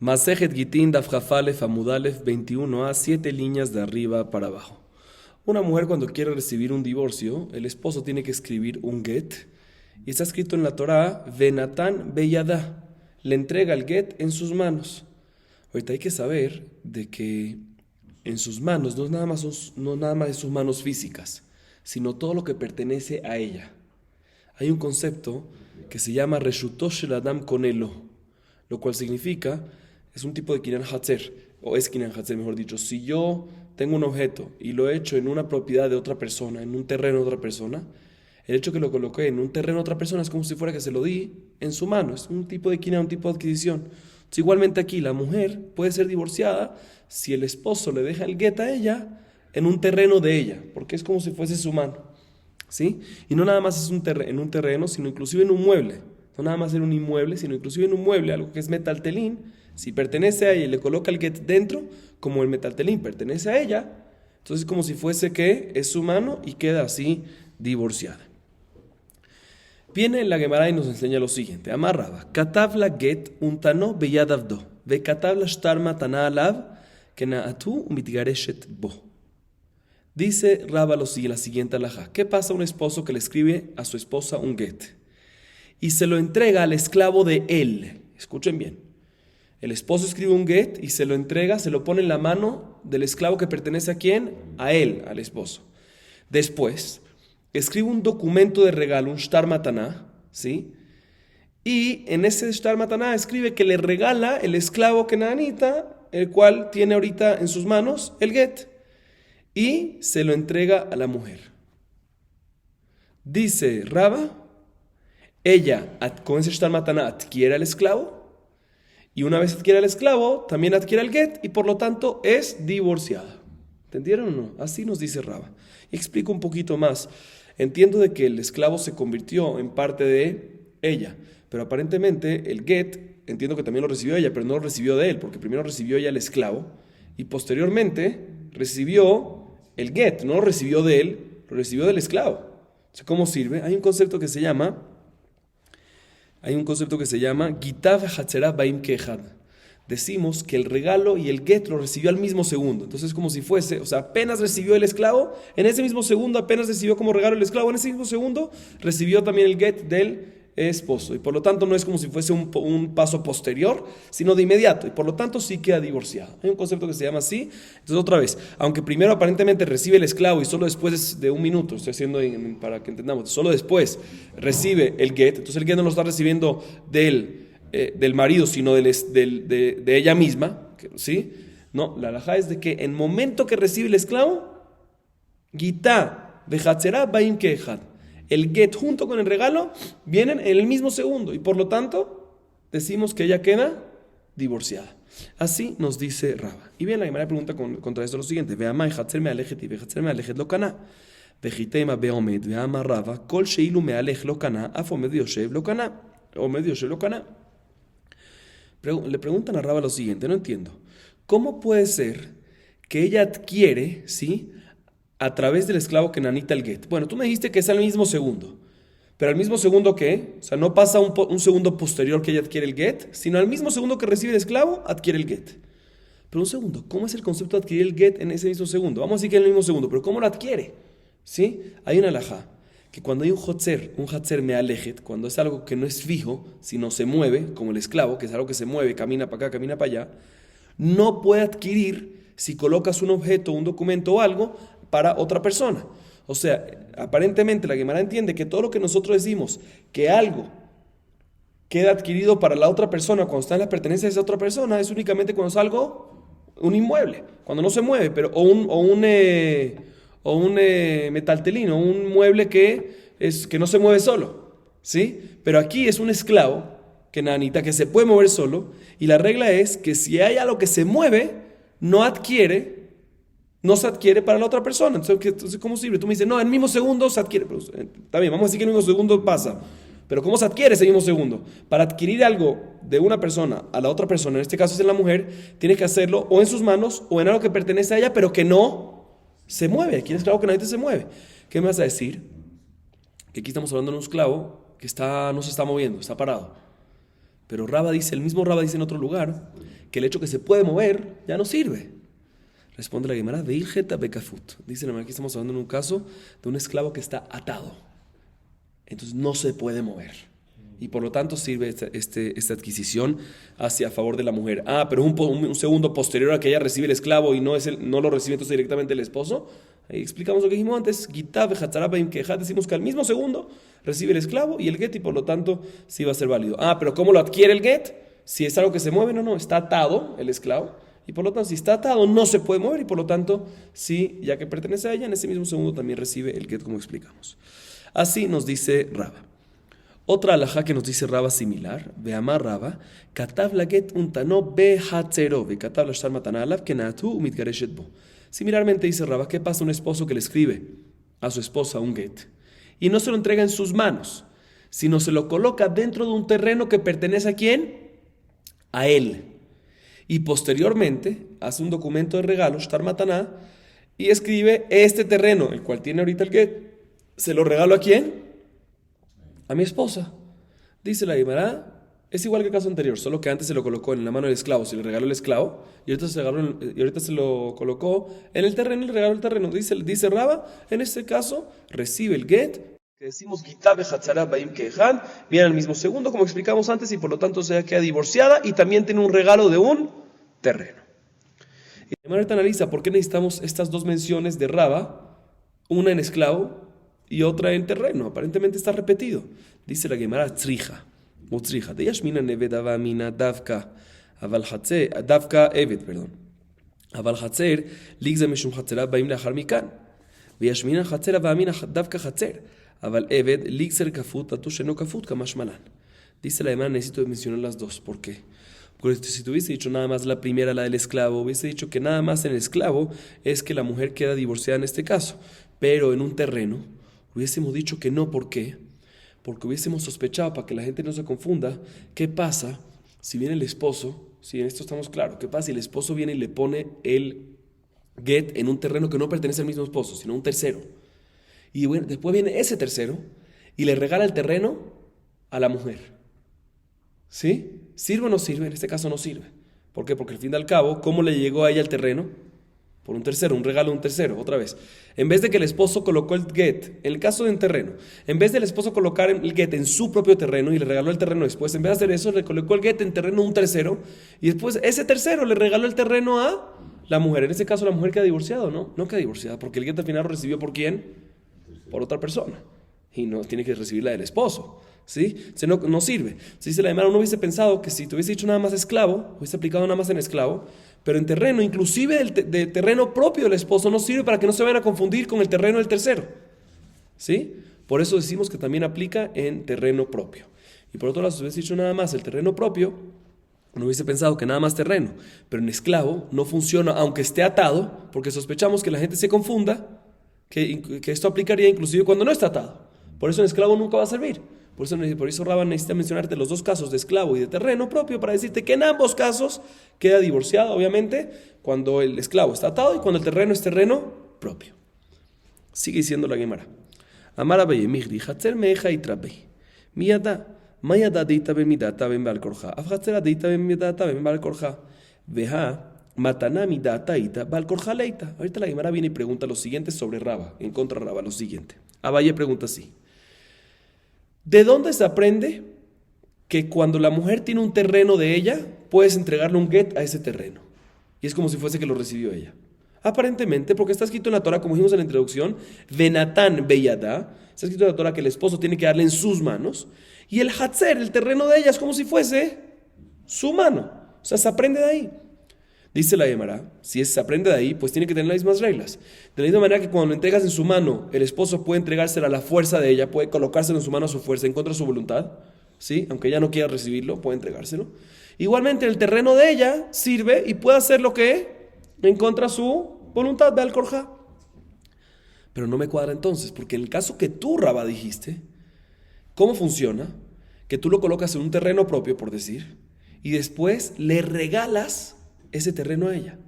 Masejet Gitin Daf Jafalef Amudalef 21a, 7 líneas de arriba para abajo. Una mujer cuando quiere recibir un divorcio, el esposo tiene que escribir un get, y está escrito en la Torá, Venatán Beyadá, le entrega el get en sus manos. Ahorita hay que saber de que en sus manos no nada más de sus manos físicas, sino todo lo que pertenece a ella. Hay un concepto que se llama Reshutosh el Adam Konelo, lo cual significa, es un tipo de Kinyan Hatzer, o es Kinyan Hatzer mejor dicho. Si yo tengo un objeto y lo he hecho en una propiedad de otra persona, en un terreno de otra persona, el hecho que lo coloqué en un terreno de otra persona es como si fuera que se lo di en su mano. Es un tipo de Kinyan, un tipo de adquisición. Entonces, igualmente aquí, la mujer puede ser divorciada si el esposo le deja el get a ella en un terreno de ella, porque es como si fuese su mano, ¿sí? Y no nada más es en un terreno, sino inclusive en un mueble. No nada más en un inmueble, sino inclusive en un mueble, algo que es metaltelín. Si pertenece a ella y le coloca el get dentro, como el metaltelín pertenece a ella, entonces es como si fuese que es su mano y queda así divorciada. Viene la Gemara y nos enseña lo siguiente. Amarraba, Katavla get untano beyadavdo, ve katavla shtar matana alav, que naatu mitgareshet bo. Dice Raba la siguiente alajá. ¿Qué pasa a un esposo que le escribe a su esposa un get y se lo entrega al esclavo de él? Escuchen bien. El esposo escribe un get y se lo entrega, se lo pone en la mano del esclavo que pertenece a quién? A él, al esposo. Después, escribe un documento de regalo, un shtar mataná, ¿sí? Y en ese shtar mataná escribe que le regala el esclavo kenanita, el cual tiene ahorita en sus manos el get, y se lo entrega a la mujer. Dice Raba, ella con ese shtar mataná adquiere al esclavo, y una vez adquiere al esclavo, también adquiere el get, y por lo tanto es divorciada. ¿Entendieron o no? Así nos dice Raba. Y explico un poquito más. Entiendo de que el esclavo se convirtió en parte de ella, pero aparentemente el get, entiendo que también lo recibió ella, pero no lo recibió de él, porque primero recibió ella el esclavo, y posteriormente recibió el get, no lo recibió de él, lo recibió del esclavo. O sea, ¿cómo sirve? Hay un concepto que se llama Gitav Hatzera Baim Kehad. Decimos que el regalo y el get lo recibió al mismo segundo. Entonces es como si fuese, o sea, apenas recibió el esclavo, en ese mismo segundo apenas recibió como regalo el esclavo, en ese mismo segundo recibió también el get del esposo. Y por lo tanto no es como si fuese un paso posterior, sino de inmediato. Y por lo tanto sí queda divorciado. Hay un concepto que se llama así. Entonces otra vez, aunque primero aparentemente recibe el esclavo y solo después de un minuto, estoy haciendo para que entendamos, solo después recibe el get, entonces el get no lo está recibiendo del marido, sino de ella misma, ¿sí? No, la halajá es de que en el momento que recibe el esclavo, Gitá de Hatzera Baim Kehad, el get junto con el regalo vienen en el mismo segundo y por lo tanto decimos que ella queda divorciada. Así nos dice Raba. Y bien, la Gemara pregunta contra esto lo siguiente: Veama Hatzer me alejet y Hatzer me alejet lo kana. Vejitema beomed veama Raba kol sheilu me alej lo kana afo medio shev lo kana o medio shev lo kana. Le preguntan a Raba lo siguiente, no entiendo. ¿Cómo puede ser que ella adquiere, ¿sí?, a través del esclavo kenanita el get? Bueno, tú me dijiste que es al mismo segundo. ¿Pero al mismo segundo qué? O sea, no pasa un segundo posterior que ella adquiere el get, sino al mismo segundo que recibe el esclavo, adquiere el get. Pero un segundo, ¿cómo es el concepto de adquirir el get en ese mismo segundo? Vamos a decir que en el mismo segundo, pero ¿cómo lo adquiere? ¿Sí? Hay una halajá, que cuando hay un hatzer me alejet, cuando es algo que no es fijo, sino se mueve, como el esclavo, que es algo que se mueve, camina para acá, camina para allá, no puede adquirir si colocas un objeto, un documento o algo para otra persona. O sea, aparentemente la Gemara entiende que todo lo que nosotros decimos, que algo queda adquirido para la otra persona cuando está en la pertenencia de esa otra persona, es únicamente cuando es algo, un inmueble, cuando no se mueve, pero o un metaltelín, o un mueble que no se mueve solo, ¿sí? Pero aquí es un esclavo, kenanita, que se puede mover solo, y la regla es que si hay algo que se mueve, no se adquiere para la otra persona. Entonces, ¿cómo sirve? Tú me dices, no, en el mismo segundo se adquiere. Pero, está bien, vamos a decir que en el mismo segundo pasa. Pero ¿cómo se adquiere ese mismo segundo? Para adquirir algo de una persona a la otra persona, en este caso es en la mujer, tienes que hacerlo o en sus manos o en algo que pertenece a ella, pero que no se mueve. Aquí el esclavo que nadie se mueve. ¿Qué me vas a decir? Que aquí estamos hablando de un esclavo que no se está moviendo, está parado. Pero el mismo Raba dice en otro lugar, que el hecho que se puede mover ya no sirve. Responde la Gemara, Veilgeta bekafut. Dice la Gemara, aquí estamos hablando en un caso de un esclavo que está atado. Entonces no se puede mover. Y por lo tanto sirve esta adquisición hacia favor de la mujer. Pero un segundo posterior a que ella recibe el esclavo y no lo recibe entonces directamente el esposo. Ahí explicamos lo que dijimos antes. Decimos que al mismo segundo recibe el esclavo y el get, y por lo tanto sí va a ser válido. Pero ¿cómo lo adquiere el get? Si es algo que se mueve, no, está atado el esclavo. Y por lo tanto, si está atado, no se puede mover. Y por lo tanto, sí, ya que pertenece a ella, en ese mismo segundo también recibe el get, como explicamos. Así nos dice Raba. Otra alajá que nos dice Raba similar, Veamar Raba, Katav la get untano be hatzero, ve Katav la shtar matana alav kenatu umitgareshet bo. Similarmente dice Raba, ¿qué pasa a un esposo que le escribe a su esposa un get y no se lo entrega en sus manos, sino se lo coloca dentro de un terreno que pertenece a quién? A él. Y posteriormente hace un documento de regalo, shtar mataná, y escribe este terreno, el cual tiene ahorita el get, ¿se lo regalo a quién? A mi esposa. Dice la Gemara, es igual que el caso anterior, solo que antes se lo colocó en la mano del esclavo, se le regaló el esclavo, y ahorita se lo colocó en el terreno, le regaló el terreno. Dice Raba, en este caso, recibe el get, que decimos Gitabe Hatzara Baim Kehan, viene al mismo segundo, como explicamos antes, y por lo tanto se queda divorciada y también tiene un regalo de un terreno. Y la Gemara analiza por qué necesitamos estas dos menciones de Raba, una en esclavo y otra en terreno. Aparentemente está repetido. Dice la Gemara Tzrija, o Tzrija, de Yashmina Neved Avamina Davka, Aval Hatzer, Davka Eved, perdón. Aval Hatzer, Ligza Meshum Hatzera Baim Lachar Mikan. Veyashmina Hatzer Avamina Davka Hatzer. Aval Eved, Ligzer Kafut, Atusheno Kafut, Kamash Malan. Dice la Gemara, necesito mencionar las dos. ¿Por qué? Porque si te hubiese dicho nada más la primera, la del esclavo, hubiese dicho que nada más en el esclavo es que la mujer queda divorciada en este caso. Pero en un terreno, hubiésemos dicho que no. ¿Por qué? Porque hubiésemos sospechado, para que la gente no se confunda, ¿qué pasa si viene el esposo? Si en esto estamos claros, ¿qué pasa si el esposo viene y le pone el get en un terreno que no pertenece al mismo esposo, sino a un tercero? Y bueno, después viene ese tercero y le regala el terreno a la mujer. ¿Sí? ¿Sirve o no sirve? En este caso no sirve. ¿Por qué? Porque al fin y al cabo, ¿cómo le llegó a ella el terreno? Por un tercero, un regalo de un tercero, otra vez. En vez de que el esposo colocó el get, en el caso de un terreno, en vez del esposo colocar el get en su propio terreno y le regaló el terreno después, en vez de hacer eso, le colocó el get en terreno de un tercero y después ese tercero le regaló el terreno a la mujer. En ese caso la mujer queda divorciada, ¿no? No queda divorciada, porque el get al final lo recibió ¿por quién? Por otra persona. Y no tiene que recibir la del esposo. ¿Sí? No sirve. Si dice la Gemara, uno hubiese pensado que si te hubiese dicho nada más esclavo, hubiese aplicado nada más en esclavo, pero en terreno, inclusive de terreno propio del esposo, no sirve para que no se vayan a confundir con el terreno del tercero. ¿Sí? Por eso decimos que también aplica en terreno propio. Y por otro lado, si hubiese dicho nada más el terreno propio, uno hubiese pensado que nada más terreno, pero en esclavo no funciona, aunque esté atado, porque sospechamos que la gente se confunda, que esto aplicaría inclusive cuando no está atado. Por eso en esclavo nunca va a servir. Por eso Raba necesita mencionarte los dos casos de esclavo y de terreno propio para decirte que en ambos casos queda divorciado, obviamente, cuando el esclavo está atado y cuando el terreno es terreno propio. Sigue diciendo la Gemara. Amara beyemigri, hatzer meeja y trabei. Miyada, mayada deita ben midata ben balkorja. Afhatzera deita ben midata ben balkorja. Veja, matana midata ita balkorja leita. Ahorita la Gemara viene y pregunta lo siguiente sobre Raba, en contra de Raba, lo siguiente. Abaye pregunta así. ¿De dónde se aprende que cuando la mujer tiene un terreno de ella, puedes entregarle un get a ese terreno? Y es como si fuese que lo recibió ella. Aparentemente, porque está escrito en la Torah, como dijimos en la introducción, Venatán Beyadá, está escrito en la Torah que el esposo tiene que darle en sus manos, y el Hatzer, el terreno de ella, es como si fuese su mano. O sea, se aprende de ahí. Dice la Gemara, si se aprende de ahí, pues tiene que tener las mismas reglas. De la misma manera que cuando lo entregas en su mano, el esposo puede entregársela a la fuerza de ella, puede colocárselo en su mano a su fuerza, en contra de su voluntad, ¿sí? Aunque ella no quiera recibirlo, puede entregárselo. Igualmente, el terreno de ella sirve y puede hacer lo que en contra de su voluntad, de Al-Korja. Pero no me cuadra entonces, porque en el caso que tú, Raba, dijiste, ¿cómo funciona? Que tú lo colocas en un terreno propio, por decir, y después le regalas ese terreno a ella.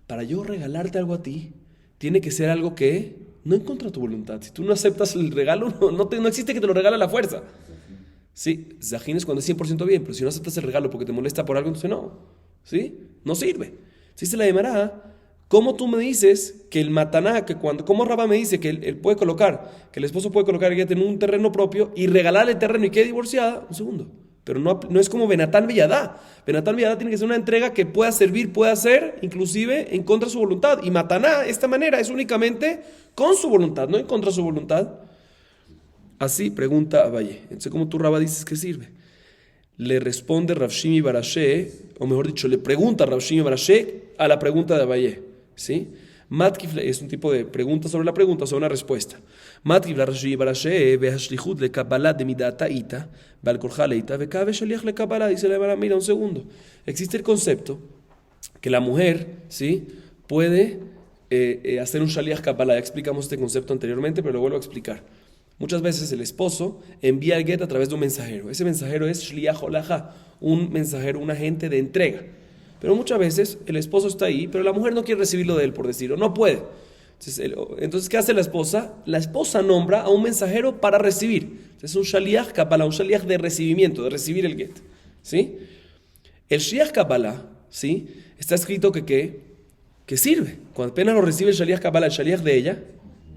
Para yo regalarte algo a ti, tiene que ser algo que no en contra de tu voluntad. Si tú no aceptas el regalo, no existe que te lo regale a la fuerza. Sí, Zahin es cuando es 100% bien, pero si no aceptas el regalo porque te molesta por algo, entonces no. ¿Sí? no sirve. Si se la llamará, ¿cómo tú me dices que el mataná, cómo Rabá me dice que él puede colocar, que el esposo puede colocar el get en un terreno propio y regalarle el terreno y quede divorciada? Un segundo. Pero no es como Benatán Villadá. Benatán Villadá tiene que ser una entrega que pueda servir, pueda hacer, inclusive en contra de su voluntad. Y Mataná, de esta manera, es únicamente con su voluntad, no en contra de su voluntad. Así pregunta Abaye. Entonces, ¿cómo tú, Rabá, dices que sirve? Le responde Rav Shimi bar Ashi, o mejor dicho, le pregunta Rav Shimi bar Ashi a la pregunta de Abaye. ¿Sí? Matkif es un tipo de pregunta sobre la pregunta, sobre una respuesta. Matkif la Rav Shimi bar Ashi ve hashlichut le kabbalah de midata ita, bal korja leita, ve kabe shaliach le kabbalah. Dice la Gemara, mira un segundo. Existe el concepto que la mujer, ¿sí?, puede hacer un shaliach kabbalah. Ya explicamos este concepto anteriormente, pero lo vuelvo a explicar. Muchas veces el esposo envía el get a través de un mensajero. Ese mensajero es shliach holacha, un mensajero, un agente de entrega. Pero muchas veces el esposo está ahí, pero la mujer no quiere recibirlo de él, por decirlo, no puede. Entonces, ¿qué hace la esposa? La esposa nombra a un mensajero para recibir. Es un shaliach kabbalah, un shaliach de recibimiento, de recibir el get. ¿Sí? El shliach kabbalah, ¿sí?, está escrito que sirve. Cuando apenas lo recibe el shaliach kabbalah, el shaliach de ella,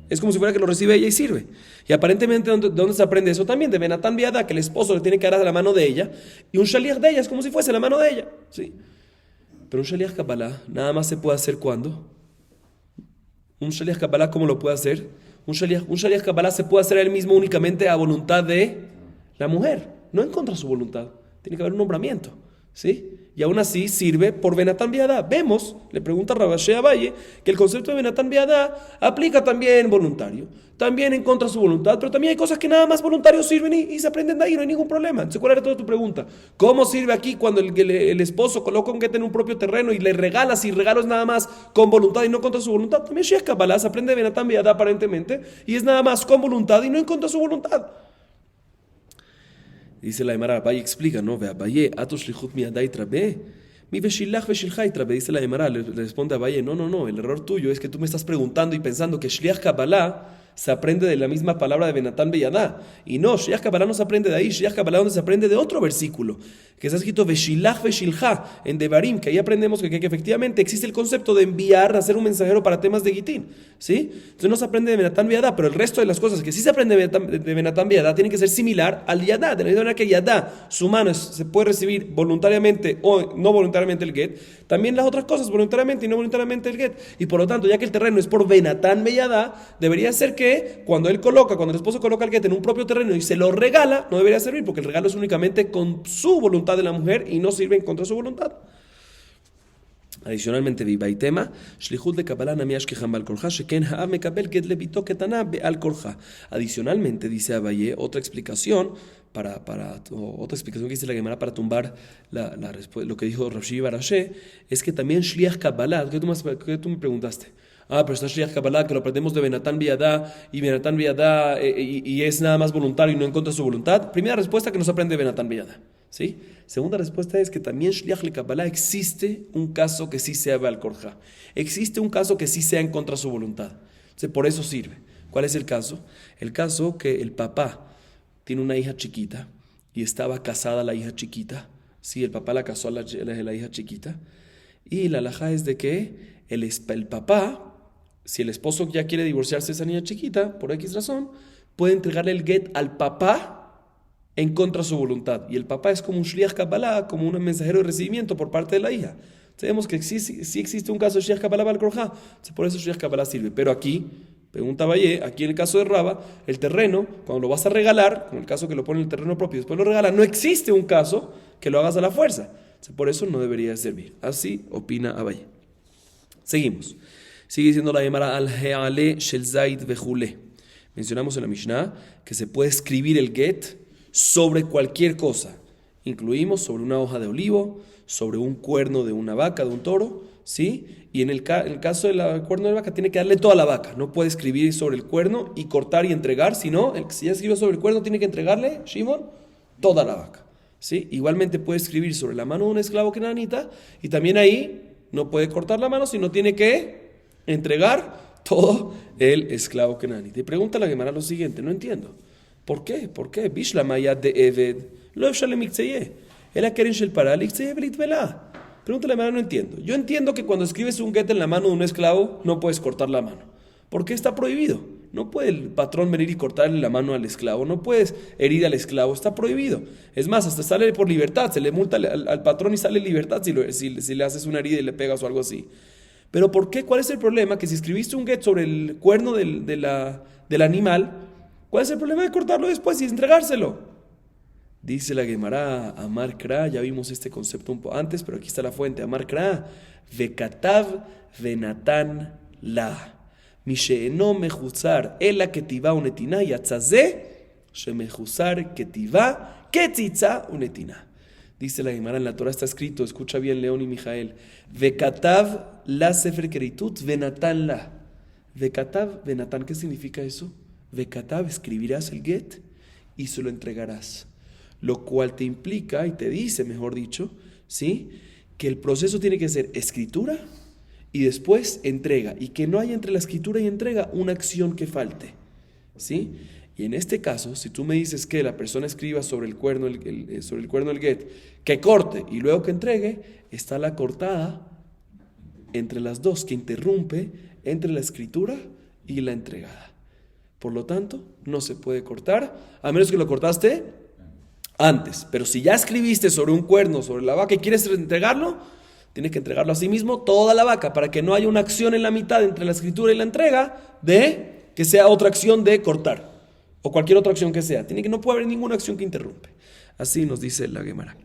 es como si fuera que lo recibe ella y sirve. Y aparentemente, ¿de dónde se aprende eso? También de Benatán Biadá, que el esposo le tiene que dar de la mano de ella, y un shaliach de ella es como si fuese la mano de ella. ¿Sí? Pero un shaliach kabbalah nada más se puede hacer ¿cuándo? Un shaliach kabbalah, ¿cómo lo puede hacer? Un shaliach kabbalah se puede hacer a él mismo únicamente a voluntad de la mujer, no en contra de su voluntad. Tiene que haber un nombramiento. ¿Sí? Y aún así sirve por Benatán Biadá. Vemos, le pregunta Rav Ashi Abaye, que el concepto de Benatán Biadá aplica también voluntario, también en contra de su voluntad, pero también hay cosas que nada más voluntarios sirven y se aprenden de ahí, no hay ningún problema. Entonces, ¿cuál era toda tu pregunta? ¿Cómo sirve aquí cuando el esposo coloca un get en un propio terreno y le regala, si el regalo es nada más con voluntad y no contra su voluntad? También Shliach Kabbalah se aprende de Benatán Biadá aparentemente y es nada más con voluntad y no en contra de su voluntad. Dice la Gemara, Abaye explica, ¿no? Ve Abaye, ato shlichut miadai trabe, mi veshilach veshilchai trabe. Dice la Gemara, le responde Abaye, no, el error tuyo es que tú me estás preguntando y pensando que Shliach Kabbalah se aprende de la misma palabra de Benatán Beyadá. Y no, Shliach Kabbalah no se aprende de ahí, Shliach Kabbalah donde se aprende de otro versículo, que está escrito Veshilach Veshilcha en Devarim, que ahí aprendemos que efectivamente existe el concepto de enviar, hacer un mensajero para temas de Gitín. ¿Sí? Entonces no se aprende de Benatán Beyadá, pero el resto de las cosas que sí se aprende de Benatán Beyadá tienen que ser similar al Yadá. De la misma manera que Yadá, su mano se puede recibir voluntariamente o no voluntariamente el get, también las otras cosas voluntariamente y no voluntariamente el get. Y por lo tanto, ya que el terreno es por Benatán Beyadá, debería ser que cuando el esposo coloca el get en un propio terreno y se lo regala, no debería servir, porque el regalo es únicamente con su voluntad de la mujer y no sirve en contra de su voluntad. Adicionalmente, Vivaitema, Shlichut de Kabbalah namiash que jambal korja, sheken ha'av mekabel get lebito ketana be'al korja. Adicionalmente, dice Abaye, otra explicación que dice la Gemara para tumbar lo que dijo Rav Shimi bar Ashi, es que también Shliach Kabbalah, que tú me preguntaste. Pero está Shliach Kabbalah, que lo aprendemos de Benatán Beyadá, y Benatán Beyadá y es nada más voluntario y no en contra de su voluntad. Primera respuesta, que no se aprende de Benatán Beyadá. ¿Sí? Segunda respuesta es que también Shliach le Kabbalah existe un caso que sí sea Be'al Korja. Existe un caso que sí sea en contra de su voluntad. Entonces, por eso sirve. ¿Cuál es el caso? El caso que el papá tiene una hija chiquita y estaba casada la hija chiquita. Sí, el papá la casó a la hija chiquita. Y la halajá es de que el papá, si el esposo ya quiere divorciarse de esa niña chiquita, por X razón, puede entregarle el get al papá en contra de su voluntad. Y el papá es como un Shliach Kabbalah, como un mensajero de recibimiento por parte de la hija. Sabemos que sí existe un caso de Shliach Kabbalah Bal Korja, por eso Shliach Kabbalah sirve. Pero aquí, pregunta Abaye, aquí en el caso de Raba, el terreno, cuando lo vas a regalar, como el caso que lo pone en el terreno propio y después lo regala, no existe un caso que lo hagas a la fuerza. Por eso no debería servir. Así opina Abaye. Seguimos. Sigue diciendo la Gemara al-He'ale shel Zaid vejule. Mencionamos en la Mishnah que se puede escribir el get sobre cualquier cosa. Incluimos sobre una hoja de olivo, sobre un cuerno de una vaca, de un toro, ¿sí? Y en el caso del cuerno de vaca tiene que darle toda la vaca. No puede escribir sobre el cuerno y cortar y entregar, sino si ya escribió sobre el cuerno tiene que entregarle, Shimon, toda la vaca. ¿Sí? Igualmente puede escribir sobre la mano de un esclavo kenanita y también ahí no puede cortar la mano, sino tiene que entregar todo el esclavo kenanita. Y pregunta la Gemara lo siguiente, no entiendo. ¿Por qué? Bishla mayad de Eved, lo efshale miktseye, el akeren shel para liktseye velitvelah. Pregúntale a la Gemara, no entiendo. Yo entiendo que cuando escribes un get en la mano de un esclavo, no puedes cortar la mano. ¿Por qué está prohibido? No puede el patrón venir y cortarle la mano al esclavo. No puedes herir al esclavo. Está prohibido. Es más, hasta sale por libertad. Se le multa al patrón y sale libertad si le haces una herida y le pegas o algo así. Pero ¿por qué? ¿Cuál es el problema? Que si escribiste un get sobre el cuerno del animal, ¿cuál es el problema de cortarlo después y entregárselo? Dice la Gemara, Amar Kra, ya vimos este concepto un poco antes, pero aquí está la fuente. Amar Kra, Vekatav venatan la. Misheeno mejuzar ela ketiva unetina yatzazé shemejuzar ketiva ketzitza unetina. Dice la Gemara, en la Torah está escrito, escucha bien León y Mijael, Vekatav la sefer keritut venatan la. Vekatav venatan, ¿qué significa eso? Vekatav, escribirás el get y se lo entregarás. Lo cual te implica y te dice, mejor dicho, ¿sí?, que el proceso tiene que ser escritura y después entrega, y que no haya entre la escritura y entrega una acción que falte, ¿sí? Y en este caso, si tú me dices que la persona escriba sobre el cuerno del get, que corte y luego que entregue, está la cortada entre las dos, que interrumpe entre la escritura y la entregada. Por lo tanto, no se puede cortar, a menos que lo cortaste antes. Pero si ya escribiste sobre un cuerno, sobre la vaca, y quieres entregarlo, tienes que entregarlo a sí mismo, toda la vaca, para que no haya una acción en la mitad entre la escritura y la entrega, de que sea otra acción de cortar, o cualquier otra acción que sea. No puede haber ninguna acción que interrumpe. Así nos dice la Gemara.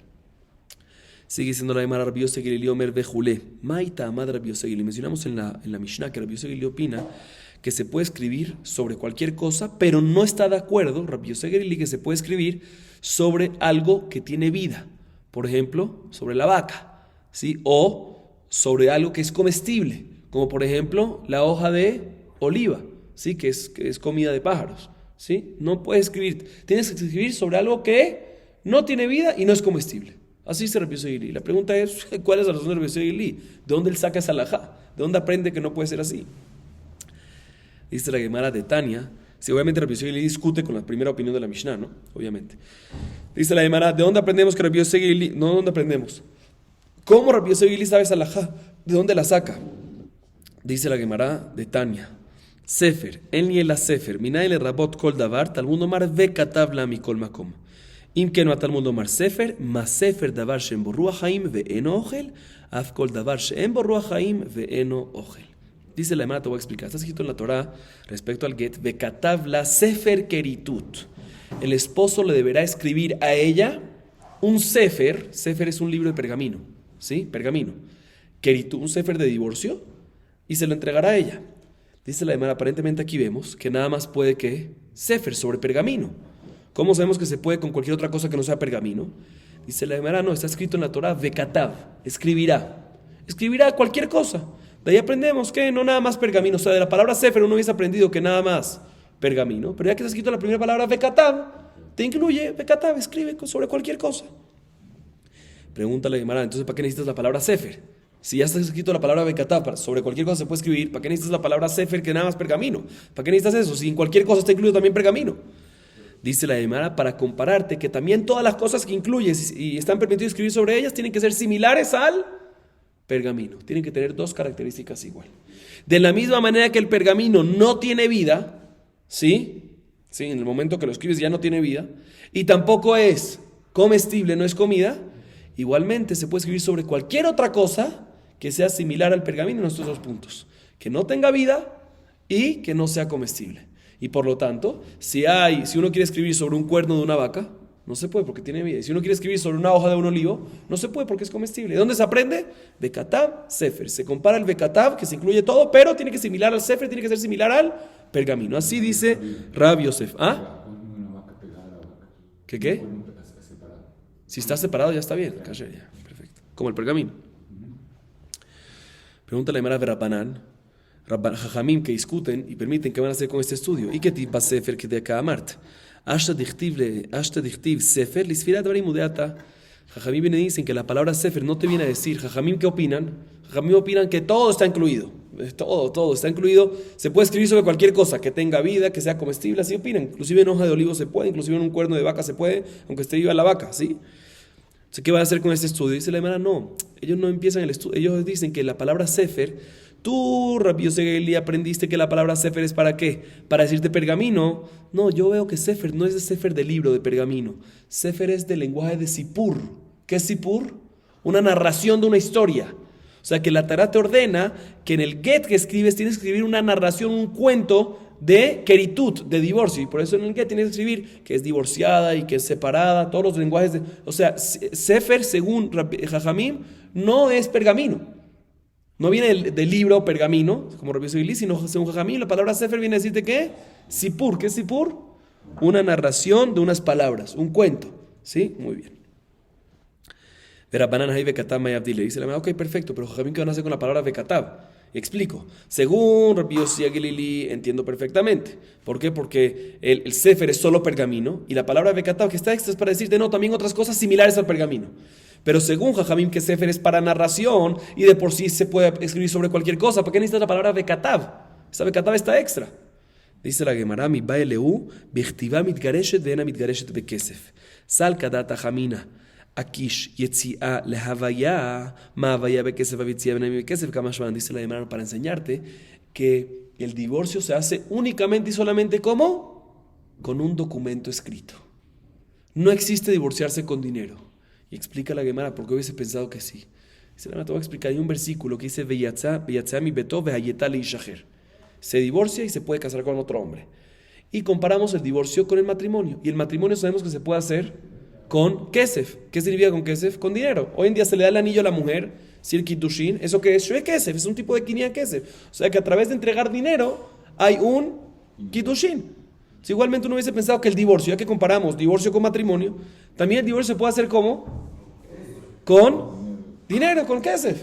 Sigue diciendo la Gemara, Rabbi Yosef Gilili Omer Bejulé. Maita amad Rabbi Yosef Gilili. Mencionamos en la Mishnah que Rabbi Yosef Gilili opina que se puede escribir sobre cualquier cosa, pero no está de acuerdo, Rabbi Yosef Gilili, que se puede escribir sobre algo que tiene vida. Por ejemplo, sobre la vaca, ¿sí? O sobre algo que es comestible, como por ejemplo la hoja de oliva, ¿sí? que es comida de pájaros, ¿sí? No puedes escribir, tienes que escribir sobre algo que no tiene vida y no es comestible. Así se Rabbi Yosef Gilili. La pregunta es, ¿cuál es la razón de Rabbi Yosef Gilili? ¿De dónde él saca esa halajá? ¿De dónde aprende que no puede ser así? Dice la Gemara de Tania. Sí, obviamente Rabbi Yosef Gilili discute con la primera opinión de la Mishnah, ¿no? Obviamente. Dice la Gemara, ¿de dónde aprendemos que Rabbi Yosef Gilili? No, ¿de dónde aprendemos? ¿Cómo Rabbi Yosef Gilili sabe esa halajá? ¿De dónde la saca? Dice la Gemara de Tania. Sefer, en la Sefer, minae le rabot kol davar, talmud omar ve katav la mikol makom. Im que no a talmud omar Sefer, ma Sefer davar shem bo ruach haim ve eno ochel, af kol davar shem bo ruach haim ve eno ochel. Dice la Gemara, te voy a explicar. Está escrito en la Torah respecto al get, ve katav la Sefer keritut. El esposo le deberá escribir a ella un Sefer. Sefer es un libro de pergamino, ¿sí? Pergamino. Keritut, un Sefer de divorcio, y se lo entregará a ella. Dice la Gemara, aparentemente aquí vemos que nada más puede que Sefer sobre pergamino. ¿Cómo sabemos que se puede con cualquier otra cosa que no sea pergamino? Dice la Gemara, no, está escrito en la Torah, vekatav, escribirá. Escribirá cualquier cosa. De ahí aprendemos que no nada más pergamino. O sea, de la palabra Sefer uno hubiese aprendido que nada más pergamino. Pero ya que está escrito la primera palabra, vekatav, te incluye, vekatav, escribe sobre cualquier cosa. Pregunta la Gemara, entonces ¿para qué necesitas la palabra Sefer? Si ya está escrito la palabra vekatav, sobre cualquier cosa se puede escribir, ¿para qué necesitas la palabra Sefer que nada más pergamino? ¿Para qué necesitas eso? Si en cualquier cosa está incluido también pergamino. Dice la Gemara, para compararte que también todas las cosas que incluyes y están permitidos escribir sobre ellas tienen que ser similares al pergamino. Tienen que tener dos características igual. De la misma manera que el pergamino no tiene vida, ¿sí? ¿Sí? En el momento que lo escribes ya no tiene vida, y tampoco es comestible, no es comida, igualmente se puede escribir sobre cualquier otra cosa que sea similar al pergamino en estos dos puntos. Que no tenga vida y que no sea comestible. Y por lo tanto, si uno quiere escribir sobre un cuerno de una vaca, no se puede porque tiene vida. Y si uno quiere escribir sobre una hoja de un olivo, no se puede porque es comestible. ¿De dónde se aprende? Vekatav, Sefer. Se compara el Vekatav, que se incluye todo, pero tiene que ser similar al Sefer, tiene que ser similar al pergamino. Así dice Rabbi Yosef. ¿Ah? ¿Qué? Si está separado ya está bien. Perfecto. Como el pergamino. Pregunta la Gemara de Rabbanán. Jajamim que discuten y permiten que van a hacer con este estudio. ¿Y qué tipo Sefer que de acá amart? Hasta dichtiv Sefer lisfirat varim udeata. Jajamim viene y dicen que la palabra Sefer no te viene a decir. Jajamim, ¿qué opinan? Jajamim opinan que todo está incluido. Todo está incluido. Se puede escribir sobre cualquier cosa que tenga vida, que sea comestible, así opinan. Inclusive en hoja de olivo se puede, inclusive en un cuerno de vaca se puede, aunque esté viva la vaca, ¿sí? Entonces, ¿qué van a hacer con este estudio? Dice la hermana, no, ellos no empiezan el estudio, ellos dicen que la palabra Sefer, tú, Rabbi Yosef Gelili, aprendiste que la palabra Sefer es ¿para qué? Para decirte pergamino. No, yo veo que Sefer no es de Sefer de libro, de pergamino. Sefer es del lenguaje de Sipur. ¿Qué es Sipur? Una narración de una historia. O sea, que la Torá te ordena que en el get que escribes tienes que escribir una narración, un cuento de keritut, de divorcio. Y por eso en el get tienes que escribir que es divorciada y que es separada, todos los lenguajes. O sea, Sefer, según Jajamim, no es pergamino. No viene del libro pergamino, como Rabbi Yosef Gelili, sino según Jajamim, la palabra Sefer viene a decirte ¿qué? Sipur. ¿Qué es Sipur? Una narración de unas palabras, un cuento. ¿Sí? Muy bien. Dice la hermana, ok, perfecto, pero Jajamim, ¿qué van a hacer con la palabra Bekatab? Y explico. Según Rabbi Yosef Gelili, entiendo perfectamente. ¿Por qué? Porque el Sefer es solo pergamino y la palabra Bekatab que está extra es para decirte, no, también otras cosas similares al pergamino. Pero según Jajamim, que Sefer es para narración y de por sí se puede escribir sobre cualquier cosa, ¿por qué necesitas la palabra Bekatab? Esa Bekatab está extra. Dice la Gemara, mi baeleu, bichtiva mitgareshet veena mitgareshet bekesef. Sal kadata jamina. Akish yetzia lehavaya, mahavaya bekesef avitzia benami bekesef kamashvan. Dice la Gemara para enseñarte que el divorcio se hace únicamente y solamente ¿cómo? Con un documento escrito. No existe divorciarse con dinero. Y explica la Gemara porque hubiese pensado que sí. Dice la Gemara, te voy a explicar. Hay un versículo que dice Veyatza mi beto vehayeta leishacher. Se divorcia y se puede casar con otro hombre. Y comparamos el divorcio con el matrimonio. Y el matrimonio sabemos que se puede hacer con kesef. ¿Qué significa con kesef? Con dinero. Hoy en día se le da el anillo a la mujer, sir kitushin. ¿Eso qué es? Shue kesef. Es un tipo de kinyan kesef. O sea que a través de entregar dinero hay un kitushin. Si igualmente uno hubiese pensado que el divorcio, ya que comparamos divorcio con matrimonio, también el divorcio se puede hacer ¿cómo? Con dinero, con kesef.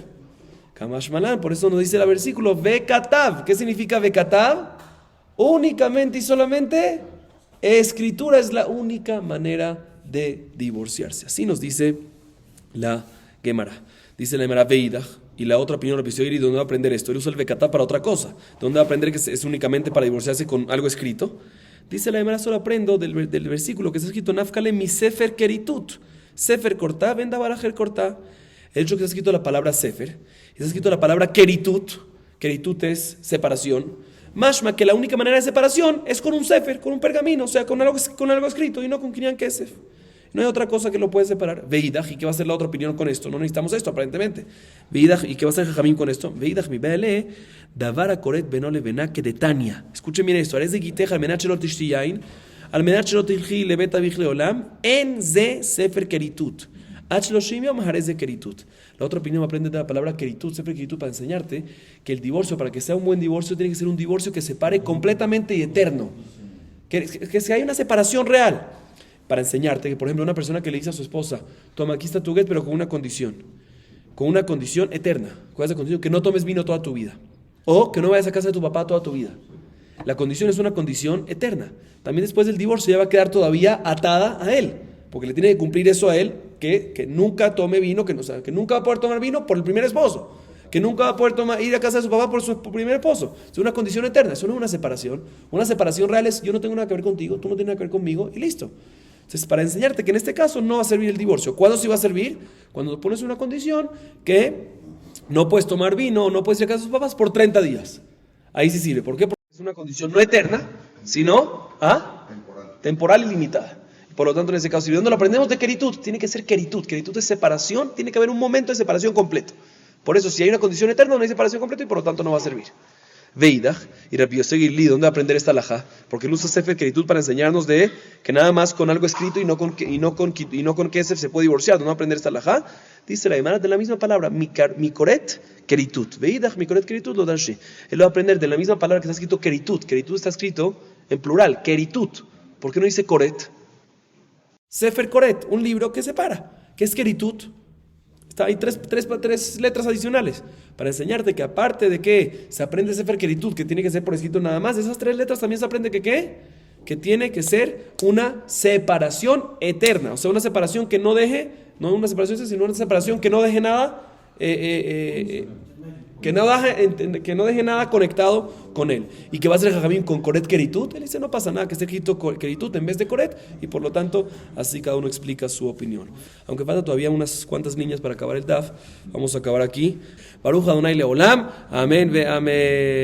Kamash Malan, por eso nos dice el versículo Bekatav. ¿Qué significa Bekatav? Únicamente y solamente escritura es la única manera de divorciarse. Así nos dice la Gemara. Dice la Gemara Veidach, y la otra opinión, ¿y dónde va a aprender esto? Él usa el Bekatav para otra cosa. ¿Dónde va a aprender que es únicamente para divorciarse con algo escrito? Dice la Gemara, solo aprendo del versículo que está escrito Nafkale mi Sefer Keritut. Sefer Kortá, venda barajer Kortá. El hecho que está escrito la palabra Sefer, está escrito la palabra Keritut. Keritut es separación. Mashma, que la única manera de separación es con un Sefer, con un pergamino, o sea, con algo escrito y no con Kinyan Kesef. No hay otra cosa que lo puede separar. Veidach, ¿y qué va a ser la otra opinión con esto? No necesitamos esto, aparentemente. Veidach, ¿y qué va a hacer Jajamim con esto? Veidach, mi beale, davara koret benole benake de Tania. Escuchen bien esto. Ares de Giteja, al menachelot tishtiyain, al menachelot ilhi lebeta vichle olam, en ze Sefer Keritut. La otra opinión aprende de la palabra keritut, Sefer Keritut, para enseñarte que el divorcio, para que sea un buen divorcio, tiene que ser un divorcio que separe completamente y eterno. Que hay una separación real. Para enseñarte que, por ejemplo, una persona que le dice a su esposa, toma, aquí está tu get, pero con una condición eterna. ¿Cuál es la condición? Que no tomes vino toda tu vida. O que no vayas a casa de tu papá toda tu vida. La condición es una condición eterna. También después del divorcio ya va a quedar todavía atada a él. Porque le tiene que cumplir eso a él, que nunca tome vino, que nunca va a poder tomar vino por el primer esposo, que nunca va a poder ir a casa de su papá por su primer esposo. Es una condición eterna, eso no es una separación. Una separación real es, yo no tengo nada que ver contigo, tú no tienes nada que ver conmigo, y listo. Entonces, para enseñarte que en este caso no va a servir el divorcio. ¿Cuándo sí va a servir? Cuando pones una condición que no puedes tomar vino, no puedes ir a casa de sus papás por 30 días. Ahí sí sirve. ¿Por qué? Porque es una condición no eterna, sino temporal y limitada. Por lo tanto, en ese caso, ¿y de dónde lo aprendemos? De Keritut. Tiene que ser Keritut. Keritut es separación. Tiene que haber un momento de separación completo. Por eso, si hay una condición eterna, no hay separación completa y por lo tanto no va a servir. Veidach y Rabbi Yosef Gelili, ¿dónde va a aprender esta halajá? Porque él usa Sefer Keritut para enseñarnos de que nada más con algo escrito y no con kesef se puede divorciar. ¿Dónde va a aprender esta halajá? Dice la Gemara de la misma palabra, Mikoret Keritut. Veidach, Mikoret Keritut, lo danshi. Él va a aprender de la misma palabra que está escrito Keritut. Keritut está escrito en plural, Keritut. ¿Por qué no dice Koret? Sefer Koret, un libro que separa, que es Keritut. Hay tres letras adicionales para enseñarte que aparte de que se aprende Sefer Keritut, que tiene que ser por escrito nada más, de esas 3 letras también se aprende que tiene que ser una separación eterna, o sea, una separación que no deje, no una separación, sino una separación que no deje nada que no deje nada conectado con él. Y que va a ser Jajamim con Koret Keritut. Él dice, no pasa nada, que esté escrito Keritut en vez de Koret. Y por lo tanto, así cada uno explica su opinión. Aunque falta todavía unas cuantas líneas para acabar el DAF, vamos a acabar aquí. Baruch Adonai Leolam. Amén ve amén.